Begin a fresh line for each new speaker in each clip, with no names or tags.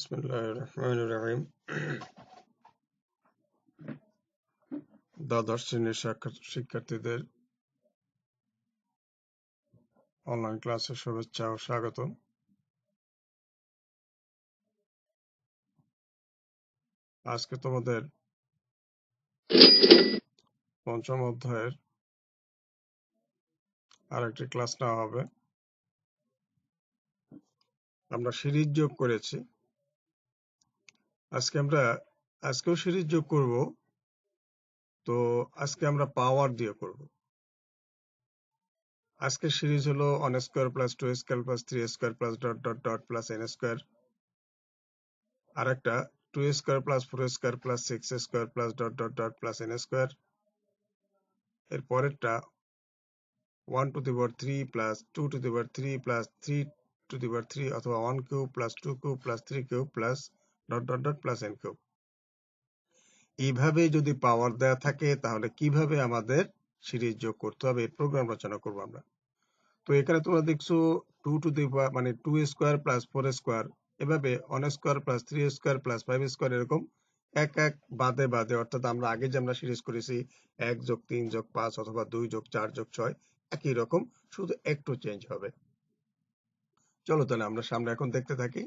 বিসমিল্লাহির রহমানির রহিম। দ্বাদশ শ্রেণীর শিক্ষার্থীদের অনলাইন ক্লাসে শুভেচ্ছা ও স্বাগত। আজকে তোমাদের পঞ্চম অধ্যায়ের আরেকটি ক্লাস নেওয়া হবে। আমরা সিরিজ যোগ করেছি। আজকেও সিরিজ যোগ করব। তো আজকে আমরা পাওয়ার দিয়ে করব। আজকের সিরিজ হলো 1 square plus 2 square plus 3 square plus dot dot dot plus n square. আরেকটা 2 square plus 4 square plus 6 square plus dot dot dot plus n square. এর পরেরটা 1 to the power 3 plus 2 to the power 3 plus 3 to the power 3 অথবা 1 cube plus 2 cube plus 3 cube plus dot dot dot plus n cube. এইভাবে যদি পাওয়ার দেওয়া থাকে তাহলে কিভাবে আমাদের সিরিজ যোগ করতে হবে এই প্রোগ্রাম রচনা করব আমরা। তো এখানে তোমরা দেখছো 2 to the power মানে 2 স্কয়ার প্লাস 4 স্কয়ার, এভাবে 1 square plus 3 square plus 5 square, এরকম এক এক বাদে বাদে, অর্থাৎ আমরা আগে যে আমরা সিরিজ করেছি 1 যোগ 3 যোগ 5 অথবা 2 যোগ 4 যোগ 6 একই রকম, শুধু একটু চেঞ্জ হবে। চলো তাহলে আমরা সামনে এখন দেখতে থাকি।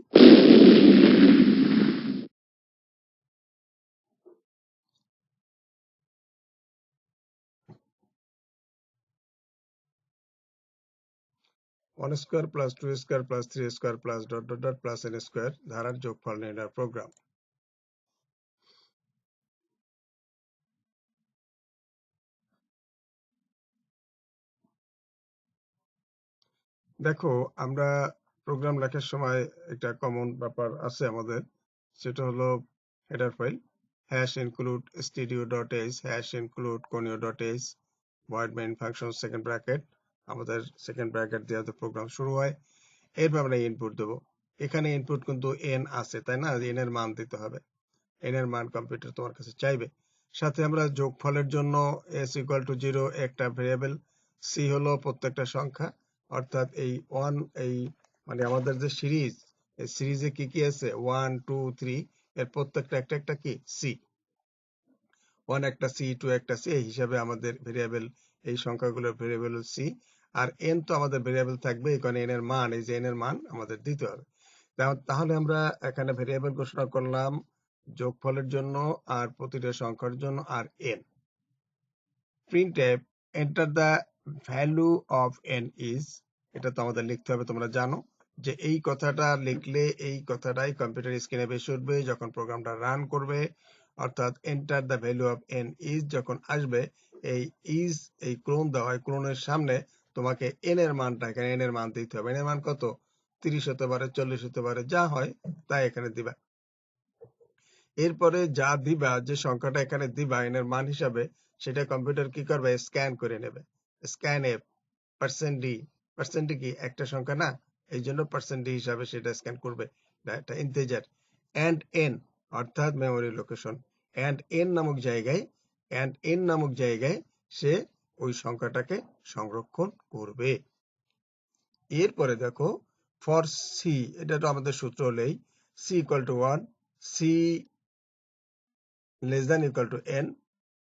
One square plus 2 square plus 3 square plus dot dot dot plus n square ধারার যোগফল নির্ণয়ের প্রোগ্রাম। দেখো, আমরা প্রোগ্রাম লেখার সময় একটা কমন ব্যাপার আছে আমাদের, সেটা হলো header file #include stdio.h #include conio.h void main function second bracket, আমাদের সেকেন্ড ব্র্যাকেট দিয়ে প্রোগ্রাম শুরু হয়। এরপর আমরা ইনপুট দেবো। এখানে ইনপুট কিন্তু n আছে, তাই না? n এর মান দিতে হবে। n এর মান কম্পিউটার তোমার কাছে চাইবে। সাথে আমরা যোগফলের জন্য s = 0 একটা ভেরিয়েবল, c হলো প্রত্যেকটা সংখ্যা, অর্থাৎ এই 1 এই মানে আমাদের যে সিরিজ, এই সিরিজে কি কি আছে 1 2 3 এর প্রত্যেকটা একটা একটা কি c, 1 একটা c 2 একটা c, এই হিসাবে আমাদের ভেরিয়েবল, এই সংখ্যাগুলোর ভেরিয়েবল c। আর n তো আমাদের ভেরিয়েবল থাকবে, কারণ n এর মান, এই যে n এর মান আমাদের দিতে হবে। তাহলে আমরা এখানে ভেরিয়েবল ঘোষণা করলাম যোগফলের জন্য আর প্রতিটা সংখ্যার জন্য আর n। printf enter the value of n is, এটা তো আমাদের লিখতে হবে। তোমরা জানো যে এই কথাটা লিখলে এই কথাটাই কম্পিউটার স্ক্রিনে বেশি উঠবে যখন প্রোগ্রামটা রান করবে, অর্থাৎ enter the value of n is যখন আসবে, এই is এই ক্লোন দেওয়া হয়, ক্লোনের সামনে তোমাকে n এর মানটা, এখানে n এর মান দিতে হবে। n এর মান কত? 30 হতে পারে, 40 হতে পারে, যা হয় তাই এখানে দিবা। এরপরে যা দিবা, যে সংখ্যাটা এখানে দিবা n এর মান হিসাবে, সেটা কম্পিউটার কি করবে? স্ক্যান করে নেবে। স্ক্যান এ %d, % কি একটা সংখ্যা না, এই জন্য %d হিসাবে সেটা স্ক্যান করবে, একটা ইন্টিজার। and n অর্থাৎ মেমরি লোকেশন, and n নামক জায়গায় সে ওই সংখ্যাটাকে সংরক্ষণ করবে। এরপরে দেখো ফর c, এটা তো আমাদের সূত্র হলেই c = 1, c less than equal to n,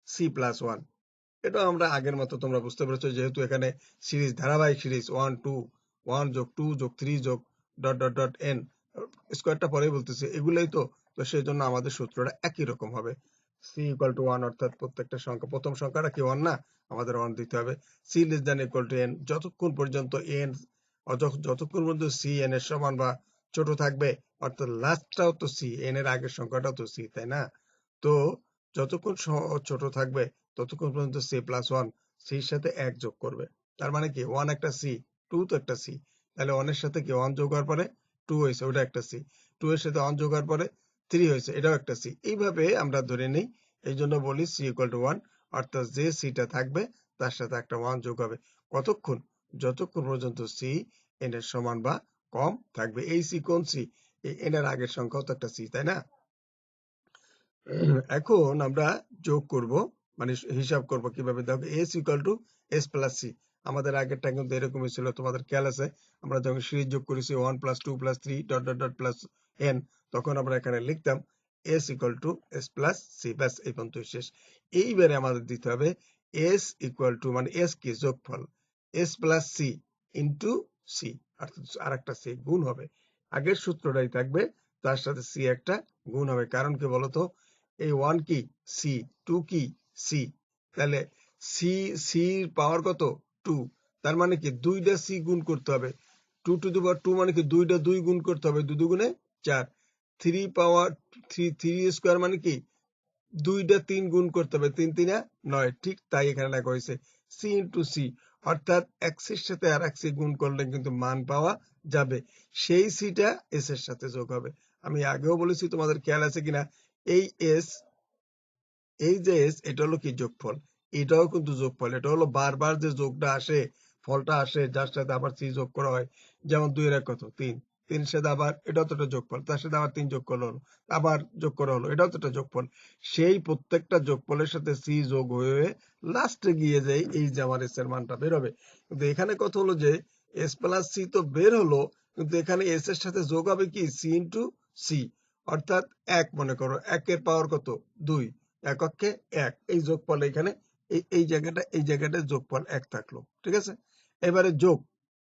c plus 1। এটা আমরা আগের মতো, তোমরা বুঝতে পেরেছো, যেহেতু এখানে সিরিজ ধারাবাহিক সিরিজ 1 2 1 যোগ 2 যোগ 3 যোগ ডট ডট ডট n, স্কয়ারটা পরেই বলতেছে, এগুলাই তো, সেই জন্য আমাদের সূত্রটা একই রকম হবে। c = 1 অর্থাৎ প্রত্যেকটা সংখ্যা, প্রথম সংখ্যাটা কি 1 না, আমাদের 1 দিতে হবে। c less than equal to n, যতক্ষণ পর্যন্ত c n এর সমান বা ছোট থাকবে, অর্থাৎ লাস্টটাও তো c, n এর আগের সংখ্যাটাও তো c, তাই না? তো যতক্ষণ ছোট থাকবে ততক্ষণ পর্যন্ত c + 1, c এর সাথে 1 যোগ করবে। তার মানে কি 1 একটা c, 2 তো একটা c, তাহলে 1 এর সাথে কি 1 যোগ হওয়ার পরে 2 হয়েছে, ওটা একটা c, 2 এর সাথে 1 যোগ হওয়ার পরে 3 হয়েছে, এটাও একটা c। এইভাবে আমরা ধরে নিই, এই জন্য বলি c = 1, অর্থাৎ যে c টা থাকবে তার সাথে একটা 1 যোগ হবে। কতক্ষণ? যতক্ষণ পর্যন্ত c n এর সমান বা কম থাকবে। এই c কোন c? এই n এর আগের সংখ্যাও তো একটা c, তাই না? এখন আমরা যোগ করব, মানে হিসাব করব কিভাবে। দেখো s = s + c, আমাদের আগেরটা কিন্তু এরকমই ছিল, তোমাদের খেয়াল আছে আমরা যখন সিরিজ যোগ করেছি 1 + 2 + 3 ... n, তখন আমরা এখানে লিখতাম s = s + c, ব্যাস এই পর্যন্ত শেষ। এইবারে আমাদের দিতে হবে s = মানে s কি যোগফল s + c ইনটু c, অর্থাৎ আরেকটা c গুণ হবে, আগের সূত্রটাই থাকবে, তার সাথে c একটা গুণ হবে। কারণ কি বলতো, এই 1 কি c, 2 কি c, তাহলে c এর পাওয়ার কত 2, তার মানে কি দুইটা c গুণ করতে হবে, 2 টু দি পাওয়ার 2 মানে কি দুইটা 2 গুণ করতে হবে, 2 দুগুণে 4, 3 পাওয়ার 3 স্কয়ার মানে কি দুইটা 3 গুণ করতে হবে, 3 3 9, ঠিক তাই এখানে লেখা হয়েছে c ইনটু c, অর্থাৎ x এর সাথে আর x গুণ করলে কিন্তু মান পাওয়া যাবে, সেই সিটা s এর সাথে যোগ হবে। আমি আগেও বলেছি, তোমাদের খেয়াল আছে কিনা, এই s, এই যে s, এটা হলো কি যোগফল, এটাও কিন্তু যোগফল, এটা হলো বারবার যে যোগটা আসে, ফলটা আসে, যার সাথে আবার c যোগ করা হয়, যেমন 2 এর কত 3, 3 এর সাথে আবার এটাও তো একটা যোগফল, তার সাথে আবার 3 যোগ করা হলো, আবার যোগ করা হলো, এটাও তো একটা যোগফল, সেই প্রত্যেকটা যোগফলের সাথে c যোগ হয়ে লাস্টে গিয়ে যায় এই যে আমার s এর মানটা বের হবে। কিন্তু এখানে কথা হলো যে s + c তো বের হলো, কিন্তু এখানে s এর সাথে যোগ হবে কি c ইনটু c, অর্থাৎ 1 মনে করো, 1 এর পাওয়ার কত 2, এককে 1, এই যোগফল এখানে এই জায়গাটা যোগফল 1 থাকলো, ঠিক আছে। এবারে যোগ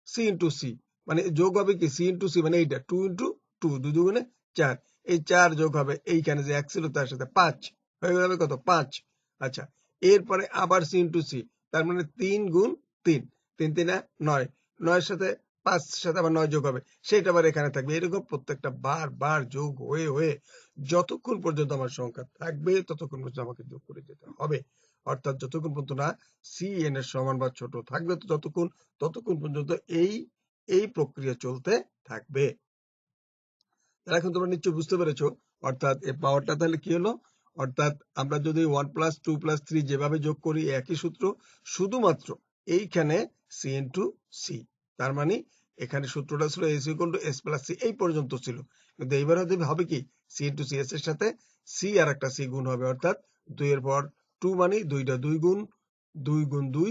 c ইনটু c, মানে যোগ হবে কি c ইনটু c, মানে এইটা 2 ইনটু 2, 2 দুগুণে 4, এই 4 যোগ হবে এইখানে যে 1 ছিল তার সাথে 5, হয়ে যাবে কত 5। আচ্ছা, এরপরে আবার c ইনটু c, তার মানে 3 গুণ 3, 3 3 9, 9 সাথে 5 সাথে আবার 9 যোগ হবে, সেটা আবার এখানে থাকবে, এরকম প্রত্যেকটা বার যোগ হয়ে হয়ে যতক্ষণ পর্যন্ত আমার সংখ্যা থাকবে ততক্ষণ পর্যন্ত আমাকে যোগ করে যেতে হবে, অর্থাৎ যতক্ষণ পর্যন্ত না cn এর সমান বা ছোট থাকবে ততক্ষণ পর্যন্ত এই প্রক্রিয়া চলতে থাকবে। এখন তোমরা নিশ্চয় বুঝতে পেরেছো, অর্থাৎ এই পাওয়ারটা তাহলে কি হলো, অর্থাৎ আমরা যদি 1 + 2 + 3 যেভাবে যোগ করি একই সূত্র, শুধুমাত্র এইখানে c ইনটু c, তার মানে এখানে সূত্রটা ছিল s = s + c, এই পর্যন্ত ছিল, কিন্তু এইবার হবে কি c ইনটু c, s এর সাথে c আর একটা c গুণ হবে, অর্থাৎ 2 এর পাওয়ার 2 মানে দুইটা 2 গুণ 2 গুণ 2,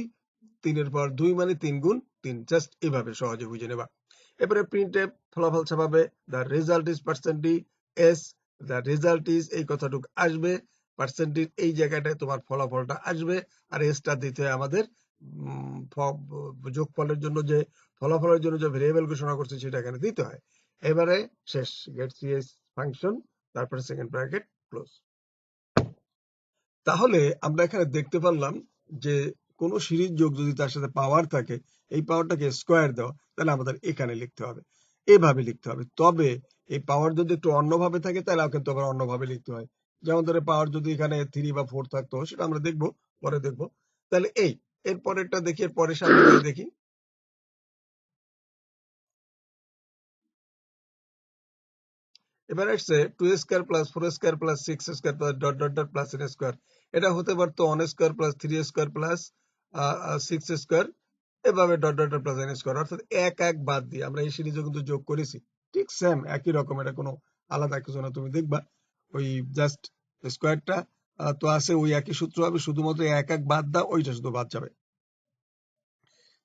3 এর পাওয়ার 2 মানে 3 গুণ 3, জাস্ট এভাবে সহজে বুঝে নেবা। এবারে প্রিন্টএফ ফলাফল ছাপাবে, the result is percentage s, the result is এই কথাটুকু আসবে, পার্সেন্টেজ এই জায়গাটায় তোমার ফলাফলটা আসবে, আর এসটা দিতে হয় আমাদের যোগফলের জন্য যে ফলাফলের জন্য যে ভেরিয়েবল ঘোষণা করছে সেটা এখানে দিতে হয়। এবারে শেষ, গেট সিএস ফাংশন, তারপরে সেকেন্ড ব্র্যাকেট ক্লোজ। তাহলে আমরা এখানে দেখতে পারলাম যে কোন সিরিজ যোগ যদি তার সাথে পাওয়ার থাকে, এই পাওয়ারটাকে স্কোয়ার দেওয়া, তাহলে আমাদের এখানে লিখতে হবে, এভাবে লিখতে হবে। তবে এই পাওয়ার যদি একটু অন্যভাবে থাকে তাহলে কিন্তু আবার অন্যভাবে লিখতে হয়, যেমন ধরে পাওয়ার যদি এখানে 3 বা 4 থাকতো, সেটা আমরা দেখবো, পরে দেখবো। তাহলে এর পরেরটা দেখি, এর পরের সামনে গিয়ে দেখি। এবার আসছে 2 square plus 4 square plus 6 square plus dot dot dot plus n square, এটা হতে পারতো 1 square plus 3 square plus 6 square, এভাবে dot dot dot plus n square, অর্থাৎ এক এক বাদ দিয়ে আমরা এই সিরিজে কিন্তু যোগ করেছি, ঠিক সেম একই রকম, এটা কোনো আলাদা কিছু না, তুমি দেখবা ওই জাস্ট স্কয়ারটা তো আছে, ওই একই সূত্র হবে, শুধুমাত্র এক এক বাদ দাও, ওইটা শুধু বাদ যাবে।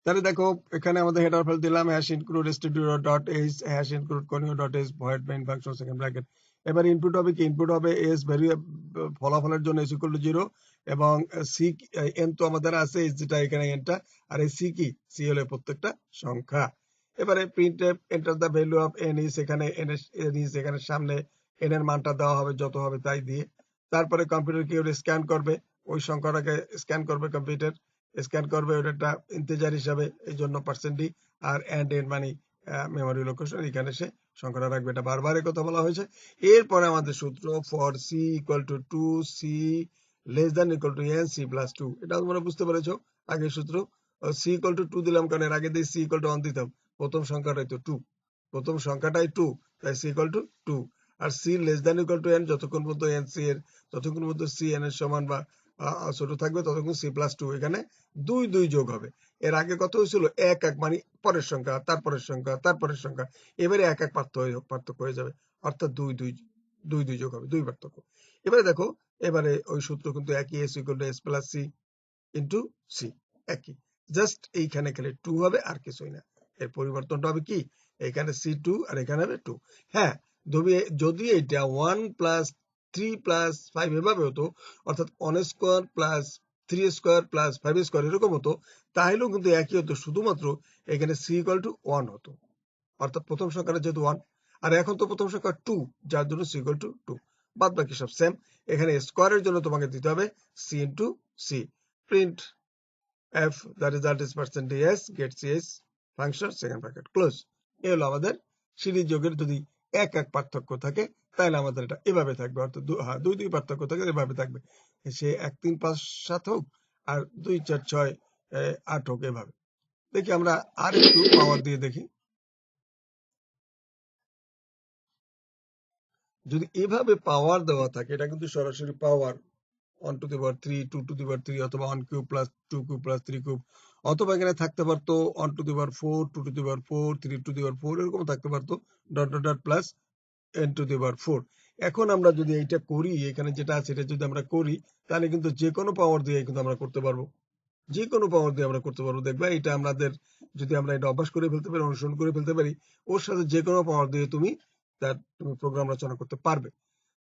তাহলে দেখো এখানে আমাদের হেডার ফাইল দিলাম hash include stdio.h hash include conio.h void main function second bracket. এবার ইনপুট হবে কি, ইনপুট হবে s ফলাফলের জন্য s = 0, এবং c n তো আমাদের আছে, s যেটা এখানে nটা, আর এই c কি, c হলো প্রত্যেকটা সংখ্যা। এবারে printf enter the value of n is, এখানে n is এখানে সামনে n এর মানটা দেওয়া হবে, যত হবে তাই দিয়ে, তারপরে কম্পিউটার কি স্ক্যান করবে, ওই সংখ্যাটাকে স্ক্যান করবে, কম্পিউটার স্ক্যান করবে ওটা ইন্টিজার হিসাবে, এই জন্য পার্সেন্টই, আর এন্ড এর মানে মেমোরি লোকেশন, এখানে সে সংখ্যাটা রাখবে, এটা বারবার কথা বলা হয়েছে। এরপরে আমাদের সূত্র for c = 2, c <= n, c + 2, এটা তোমরা বুঝতে পেরেছো আগের সূত্র। c = 2 দিলাম কারণ এর আগে দিয়ে c = 1 দিতাম, প্রথম সংখ্যাটাই তো 2, প্রথম সংখ্যাটাই 2, তাই c = 2, আর c <= n, যতক্ষণ পর্যন্ত n c এর, যতক্ষণ পর্যন্ত c n এর সমান বা ছোট থাকবে ততক্ষণ c + 2, এখানে 2 2 যোগ হবে, এর আগে কত হয়েছিল 1 1, মানে পরের সংখ্যা তারপরের সংখ্যা তারপরের সংখ্যা, এবারে 1 1 পার্থক্য হয়ে যাবে, অর্থাৎ 2 2 2 2 যোগ হবে, 2 পার্থক্য। এবারে দেখো, এবারে ওই সূত্র কিন্তু একই, s = s + c into c, একই। জাস্ট এইখানে খালি 2 হবে আর কিছুই না। এর পরিবর্তনটা হবে কি, এখানে C2 আর এখানে হবে 2। হ্যাঁ, যদি এটা 1 প্লাস 3 প্লাস 5 এভাবে হতো, অর্থাৎ 1 square plus 3 square plus 5 square এরকম হতো, তাহলেও কিন্তু একই হতো, শুধুমাত্র এখানে C ইকুয়াল টু 1 হতো, অর্থাৎ প্রথম সংখ্যাটা যেহেতু 1, আর এখন তো প্রথম সংখ্যা 2, যার জন্য C ইকুয়াল টু 2। বাদ বাকি সব সেম। এখানে স্কোয়ারের জন্য তোমাকে দিতে হবে C into C। Print f, the result is percentage s, get cs function second bracket close। এই হলো আমাদের সিরিজ যোগের যদি এক এক পার্থক্য থাকে তাহলে আমাদের এটা এভাবে থাকবে, অর্থাৎ দুই দুই পার্থক্য থাকে এভাবে থাকবে, সে 1 3 5 7 হোক আর 2 4 6 8 হোক, এভাবে। দেখি আমরা আর একটু পাওয়ার দিয়ে দেখি। যদি এভাবে পাওয়ার দেওয়া থাকে, এটা কিন্তু সরাসরি পাওয়ার 1 to the power 3, 2 to the power 3, অথবা 1 cube plus 2 cube plus 3 cube, অথবা এখানে থাকতে পারতো 1 to the power 4, 2 to the power 4, 3 to the power 4, এরকম থাকতে পারতো dot dot dot plus n to the power 4। এখন আমরা যদি এইটা করি, এখানে যেটা আছে এটা যদি আমরা করি, তাহলে কিন্তু যে কোনো পাওয়ার দিয়ে কিন্তু আমরা করতে পারবো, যে কোনো পাওয়ার দিয়ে আমরা করতে পারবো। দেখবা এটা আমাদের যদি আমরা এটা অভ্যাস করে ফেলতে পারি, অনুসরণ করে ফেলতে পারি, ওর সাথে যে কোনো পাওয়ার দিয়ে তুমি প্রোগ্রাম রচনা করতে পারবে।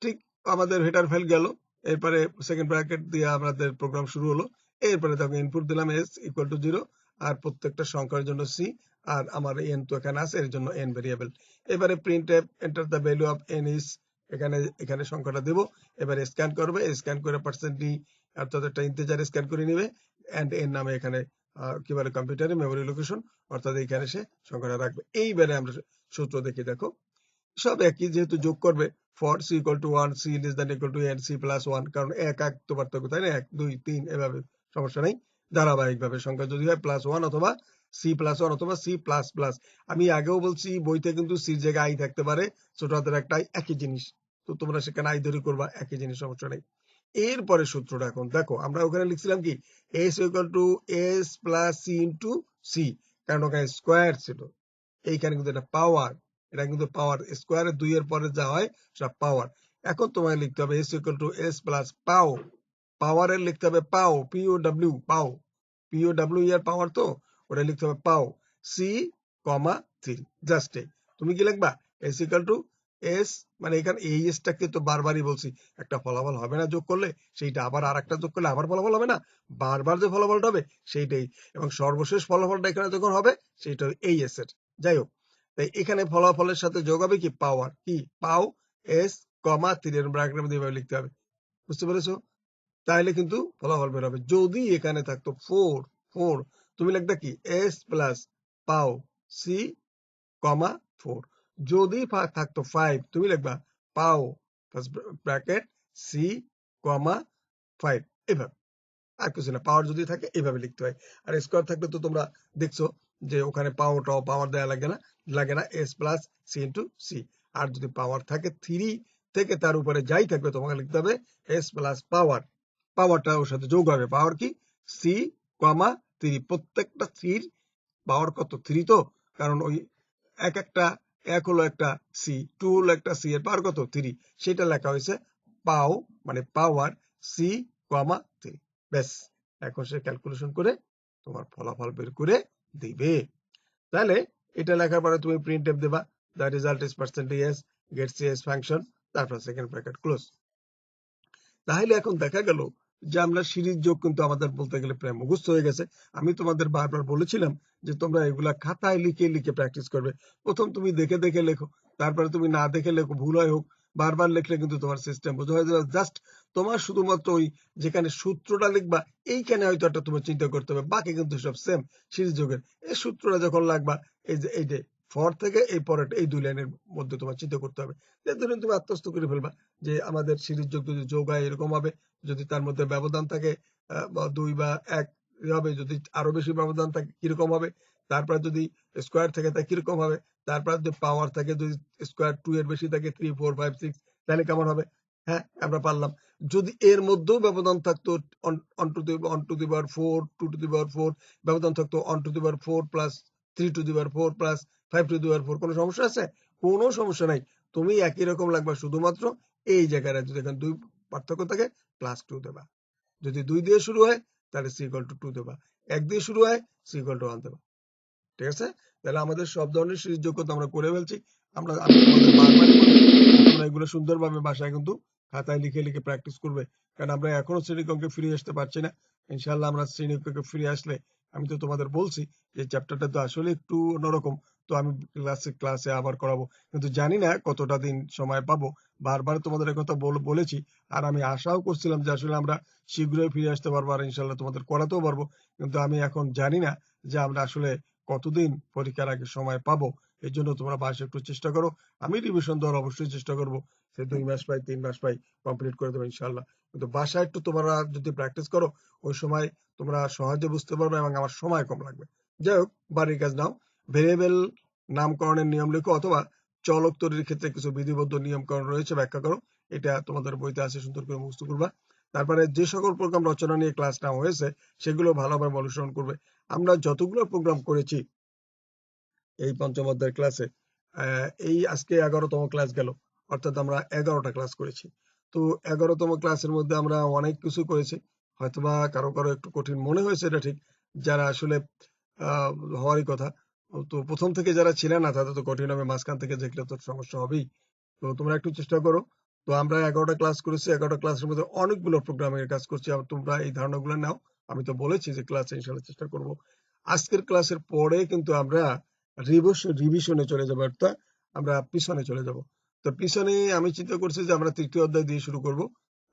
ঠিক আমাদের হেডার ফাইল গেল, এরপরে সেকেন্ড ব্র্যাকেট দিয়ে আমাদের প্রোগ্রাম শুরু হলো। এরপরে দেখো ইনপুট দিলাম s ইকুয়াল টু 0, আর প্রত্যেকটা সংখ্যার জন্য c, আর আমার n তো এখানে আছে, এর জন্য n ভেরিয়েবল। এবারে print enter the value of n is, এখানে সংখ্যাটা দেব। এবারে স্ক্যান করবে, স্ক্যান করে %d, অর্থাৎ একটা ইন্টিজার স্ক্যান করে নিবে, এন্ড n নামে এখানে কি বলে কম্পিউটারে মেমোরি লোকেশন, অর্থাৎ এখানে সে সংখ্যাটা রাখবে। এইবারে আমরা সূত্র দেখি, দেখো সব একই, যেহেতু যোগ করবে for c equal to 1, c less than equal to n, c plus 1, কারণ এক এক তো পার্থক্য, তাই না, 1 2 3 এভাবে সমস্যা নাই। ধারাবাহিকভাবে সংখ্যা যদি হয় প্লাস 1 অথবা c প্লাস 1 অথবা c প্লাস প্লাস। আমি আগেও বলছি বইতে কিন্তু c এর জায়গায় i থাকতে পারে, ছোট হাতের একটা i, একই জিনিস, তো তোমরা সেখানে i ধরে করবা, একই জিনিস, সমস্যা নেই। এরপরে সূত্রটা এখন দেখো, আমরা ওখানে লিখছিলাম কি s equal to s plus c into c, কারণ ওখানে স্কোয়ার ছিল, এইখানে কিন্তু এটা পাওয়ার, এটা কিন্তু পাওয়ার, স্কোয়ারে 2 এর পরে যা হয় সেটা পাওয়ার। এখন তোমায় লিখতে হবে s equal to s plus পাও, পাওয়ারের লিখতে হবে পাও, POW, পাও, POW এর পাওয়ার, তো ওটা লিখতে হবে পাও c, 3, জাস্ট তুমি কি লিখবা s ইকুয়াল টু s, মানে এখানে এই এসটাকে তো বারবারই বলছি, একটা ফলাফল হবে না যোগ করলে, সেইটা আবার আরেকটা যোগ করলে আবার ফলাফল হবে না, বারবার যে ফলাফলটা হবে সেইটাই, এবং সর্বশেষ ফলাফলটা এখানে যখন হবে সেইটা এই এস এর। যাই হোক, তাই এখানে ফলাফলের সাথে যোগ হবে কি পাওয়ার, কি পাও s, 3 এর ব্র্যাকেটের মধ্যে এভাবে লিখতে হবে, বুঝতে পেরেছো? তাহলে কিন্তু ফলাফল বের হবে। যদি এখানে থাকতো 4, তুমি লিখবে কি s প্লাস পাও c, 4। যদি থাকতো 5, তুমি লিখবা পাও ব্র্যাকেট c, 5, এভাবে, আর কিছু না। পাওয়ার যদি থাকে এভাবে লিখতে হয়, আর স্কোয়ার থাকলে তো তোমরা দেখছো যে ওখানে পাওয়ার দেওয়া লাগে না, s plus c into c। আর যদি পাওয়ার থাকে 3 থেকে তার উপরে যাই থাকবে, তোমাকে লিখতে হবে s প্লাস পাওয়ার, পাওয়ারটা ওর সাথে যোগ হবে, পাওয়ার কি c, 3, প্রত্যেকটা 3 পাওয়ার কত 3, তো কারণ ওই এক হলো একটা সি, 2 হলো একটা সি, এর পাওয়ার কত 3, সেটা লেখা হয়েছে পাও, মানে পাওয়ার সি, 3। ব্যাস, এখন সে ক্যালকুলেশন করে তোমার ফলাফল বের করে দিবে। তাহলে এটা লেখার পরে তুমি প্রিন্ট এফ দেবা, the result is %s, get cs function, তারপর সেকেন্ড ব্র্যাকেট ক্লোজ। তাহলে এখন দেখা গেল যে আমরা সিরিজ যোগ কিন্তু আমাদের বলতে গেলে প্রায় মুখস্থ হয়ে গেছে। আমি তোমাদের বারবার বলেছিলাম যে তোমরা এগুলা খাতায় লিখে লিখে প্র্যাকটিস করবে। প্রথম তুমি দেখে দেখে লেখো, তারপরে তুমি না দেখে লেখো, ভুল হয় হোক, বারবার লিখলে কিন্তু তোমার সিস্টেম বোঝা হয়ে যাবে। জাস্ট তোমার শুধুমাত্র ওই যেখানে সূত্রটা লিখবা এইখানে হয়তো একটা তোমার চিন্তা করতে হবে, বাকি কিন্তু সব সেম সিরিজ যোগের। এই সূত্রটা যখন লাগবা, এই যে এই যে ফর থেকে এই পরের এই 2 লাইনের মধ্যে তোমার চিন্তা করতে হবে। ধরুন তুমি আত্মস্থ করে ফেলবা যে আমাদের সিরিজ যোগ যদি যোগ হয় এরকম হবে, যদি তার মধ্যে ব্যবধান থাকে 2 বা 1 হবে, যদি আরো বেশি ব্যবধান থাকে কিরকম হবে, তারপর যদি স্কোয়ার থেকে থাকে কিরকম হবে, তারপর যদি পাওয়ার থাকে, যদি স্কোয়ার 2 এর বেশি থাকে 3 4 5 6, তাহলে কেমন হবে। হ্যাঁ, আমরা পারলাম। যদি এর মধ্যেও ব্যবধান থাকতো 1 to the power 4, 2 to the power 4, ব্যবধান থাকতো 1 to the power 4 plus 3 to the power 4 plus 5 to the power 4, কোনো সমস্যা আছে? কোনো সমস্যা নাই। তুমি একই রকম লাগবে, শুধুমাত্র এই জায়গায় যদি এখানে 2 পার্থক্য থাকে +2 দেবা। যদি 2 দিয়ে শুরু হয় তাহলে সি ইকুয়াল টু 2 দেবা। 1 দিয়ে শুরু হয়, সি ইকুয়াল টু 1 দেবা। ঠিক আছে? তাহলে আমাদের সব ধরনের সিরিজ যোগ্যতা আমরা করে ফেলছি। আমি তোমাদের বারবারই বলি, তোমরা এগুলো সুন্দরভাবে বাসায় কিন্তু খাতায় লিখে লিখে প্র্যাকটিস করবে। কারণ আমরা এখনো শ্রেণীকক্ষে ফিরে আসতে পারছি না। ইনশাআল্লাহ আমরা শ্রেণীকক্ষে ফিরে আসলে, আমি তো তোমাদের বলছি যে চ্যাপ্টারটা তো আসলে একটু অন্যরকম, তো আমি ক্লাসে আবার করাবো, কিন্তু জানি না কতটা দিন সময় পাবো। বারবার তোমাদের কথা বলেছি, আর আমি আশাও করছিলাম যে আসলে আমরা শীঘ্রই ফিরে আসতে পারবো আর ইনশাআল্লাহ তোমাদের করাতেও পারবো। কিন্তু আমি এখন জানি না যে আমরা আসলে কতদিন পরীক্ষার আগে সময় পাবো। এই জন্য তোমরা বাসায় একটু চেষ্টা করো। আমি রিভিশন দেওয়ার অবশ্যই চেষ্টা করবো, সে 2 মাস পাই 3 মাস পাই কমপ্লিট করে দেবো ইনশাআল্লাহ। কিন্তু বাসায় একটু তোমরা যদি প্র্যাকটিস করো, ওই সময় তোমরা সহজে বুঝতে পারবে এবং আমার সময় কম লাগবে। যাই হোক, বাড়ির কাজ নাও। ভেরিয়েবল নামকরণের নিয়ম লেখো, অথবা চলক তৈরির ক্ষেত্রে কিছু বিধিবদ্ধ নিয়মকরণ রয়েছে, ব্যাখ্যা করো। এটা তোমাদের বইতে আছে, সুন্দর করে মুখস্থ করবা। তারপরে যে সকল প্রোগ্রাম রচনা নিয়ে ক্লাস নেওয়া হয়েছে সেগুলো ভালোভাবে অনুসরণ করবে। আমরা যতগুলো প্রোগ্রাম করেছি এই পঞ্চম অধ্যায়ের ক্লাসে, এই আজকে 11তম ক্লাস গেল, অর্থাৎ আমরা 11টা ক্লাস করেছি। তো 11তম ক্লাসের মধ্যে আমরা অনেক কিছু করেছি। হয়তোবা কারো কারো একটু কঠিন মনে হয়েছে, এটা ঠিক, যারা আসলে হওয়ারই কথা। তো প্রথম থেকে যারা ছিল না তাদের তো কঠিন হবে, মাঝখান থেকে দেখলে তো সমস্যা হবেই। তো তোমরা একটু চেষ্টা করো। তো আমরা 11টা ক্লাস করেছি, 11টা ক্লাসের মধ্যে অনেকগুলো প্রোগ্রামিং এর কাজ করছি। আর তোমরা এই ধারণাগুলো নাও। আমি তো বলেছি যে ক্লাসে ইনশাআল্লাহ চেষ্টা করব। আজকের ক্লাসের পরে কিন্তু আমরা রিভিশনে চলে যাবো, অর্থাৎ আমরা পিছনে চলে যাব। তো পিছনে আমি চিন্তা করছি যে আমরা 3য় অধ্যায় দিয়ে শুরু করব।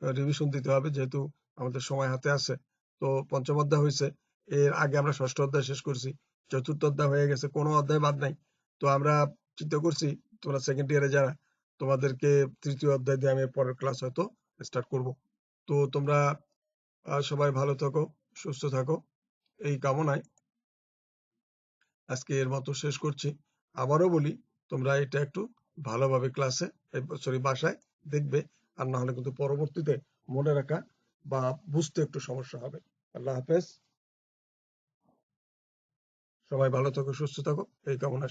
রিভিশন দিতে হবে যেহেতু আমাদের সময় হাতে আছে। তো পঞ্চম অধ্যায় হয়েছে, এর আগে আমরা 6ষ্ঠ অধ্যায় শেষ করছি, 4র্থ অধ্যায় হয়ে গেছে, কোনো অধ্যায় বাদ নাই। তো আমরা চিন্তা করছি তোমরা সেকেন্ড ইয়ারে যারা, তোমাদেরকে 3য় অধ্যায় দিয়ে আমি পরের ক্লাস হয়তো স্টার্ট করব। তো তোমরা সবাই ভালো থাকো, সুস্থ থাকো, এই কামনায় আজকে এর মতো শেষ করছি। আবারও বলি, তোমরা এটা একটু ভালোভাবে ক্লাসে, বাসায় দেখবে, আর না হলে কিন্তু পরবর্তীতে মনে রাখা বা বুঝতে একটু সমস্যা হবে। আল্লাহ হাফেজ। সবাই ভালো থাকো, সুস্থ থাকো, এই কামনা।